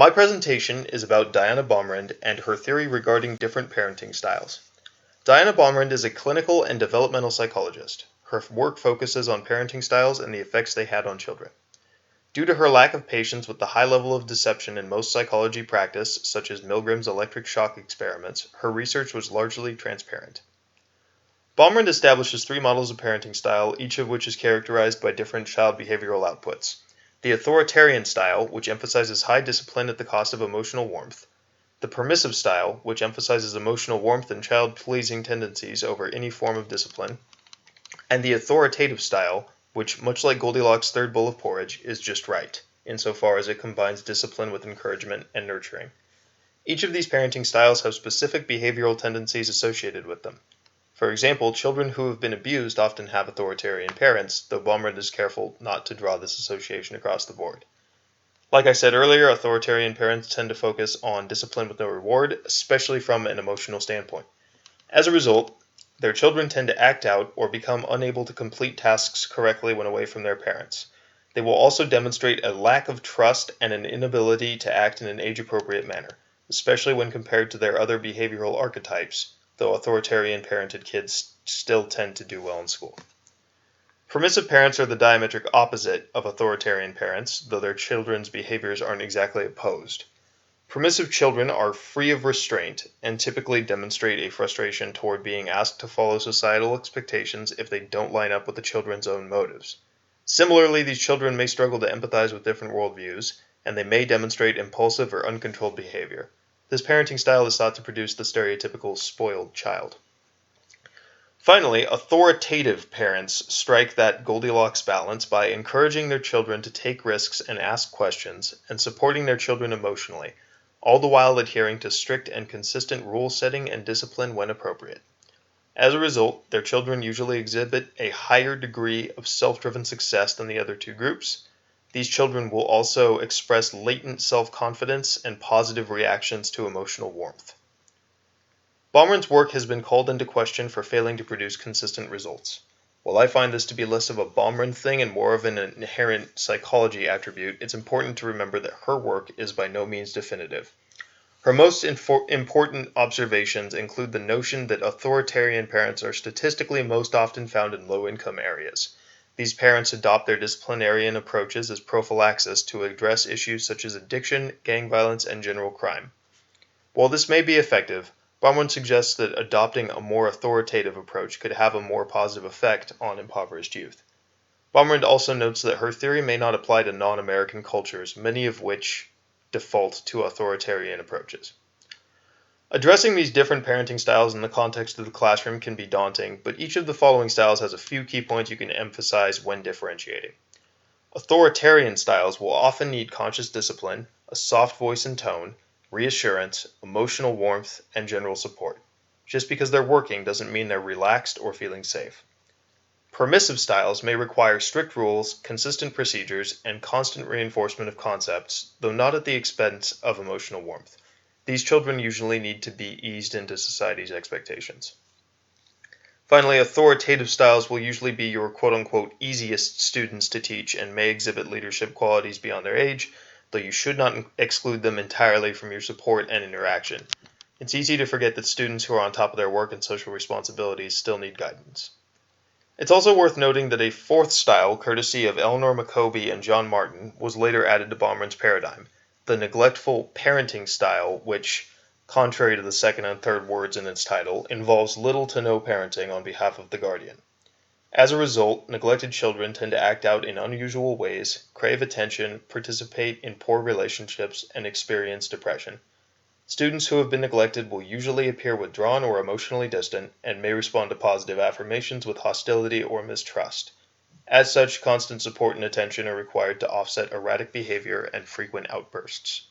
My presentation is about Diana Baumrind and her theory regarding different parenting styles. Diana Baumrind is a clinical and developmental psychologist. Her work focuses on parenting styles and the effects they had on children. Due to her lack of patience with the high level of deception in most psychology practice, such as Milgram's electric shock experiments, her research was largely transparent. Baumrind establishes three models of parenting style, each of which is characterized by different child behavioral outputs. The authoritarian style, which emphasizes high discipline at the cost of emotional warmth. The permissive style, which emphasizes emotional warmth and child-pleasing tendencies over any form of discipline. And the authoritative style, which, much like Goldilocks' third bowl of porridge, is just right, insofar as it combines discipline with encouragement and nurturing. Each of these parenting styles have specific behavioral tendencies associated with them. For example, children who have been abused often have authoritarian parents, though Baumrind is careful not to draw this association across the board. Like I said earlier, authoritarian parents tend to focus on discipline with no reward, especially from an emotional standpoint. As a result, their children tend to act out or become unable to complete tasks correctly when away from their parents. They will also demonstrate a lack of trust and an inability to act in an age-appropriate manner, especially when compared to their other behavioral archetypes, though authoritarian parented kids still tend to do well in school. Permissive parents are the diametric opposite of authoritarian parents, though their children's behaviors aren't exactly opposed. Permissive children are free of restraint and typically demonstrate a frustration toward being asked to follow societal expectations if they don't line up with the children's own motives. Similarly, these children may struggle to empathize with different worldviews, and they may demonstrate impulsive or uncontrolled behavior. This parenting style is thought to produce the stereotypical spoiled child. Finally, authoritative parents strike that Goldilocks balance by encouraging their children to take risks and ask questions, and supporting their children emotionally, all the while adhering to strict and consistent rule setting and discipline when appropriate. As a result, their children usually exhibit a higher degree of self-driven success than the other two groups. These children will also express latent self-confidence and positive reactions to emotional warmth. Baumrind's work has been called into question for failing to produce consistent results. While I find this to be less of a Baumrind thing and more of an inherent psychology attribute, it's important to remember that her work is by no means definitive. Her most important observations include the notion that authoritarian parents are statistically most often found in low-income areas. These parents adopt their disciplinarian approaches as prophylaxis to address issues such as addiction, gang violence, and general crime. While this may be effective, Baumrind suggests that adopting a more authoritative approach could have a more positive effect on impoverished youth. Baumrind also notes that her theory may not apply to non-American cultures, many of which default to authoritarian approaches. Addressing these different parenting styles in the context of the classroom can be daunting, but each of the following styles has a few key points you can emphasize when differentiating. Authoritarian styles will often need conscious discipline, a soft voice and tone, reassurance, emotional warmth, and general support. Just because they're working doesn't mean they're relaxed or feeling safe. Permissive styles may require strict rules, consistent procedures, and constant reinforcement of concepts, though not at the expense of emotional warmth. These children usually need to be eased into society's expectations. Finally, authoritative styles will usually be your quote-unquote easiest students to teach and may exhibit leadership qualities beyond their age, though you should not exclude them entirely from your support and interaction. It's easy to forget that students who are on top of their work and social responsibilities still need guidance. It's also worth noting that a fourth style, courtesy of Eleanor McCoby and John Martin, was later added to Baumrind's paradigm, the neglectful parenting style, which, contrary to the second and third words in its title, involves little to no parenting on behalf of the guardian. As a result, neglected children tend to act out in unusual ways, crave attention, participate in poor relationships, and experience depression. Students who have been neglected will usually appear withdrawn or emotionally distant, and may respond to positive affirmations with hostility or mistrust. As such, constant support and attention are required to offset erratic behavior and frequent outbursts.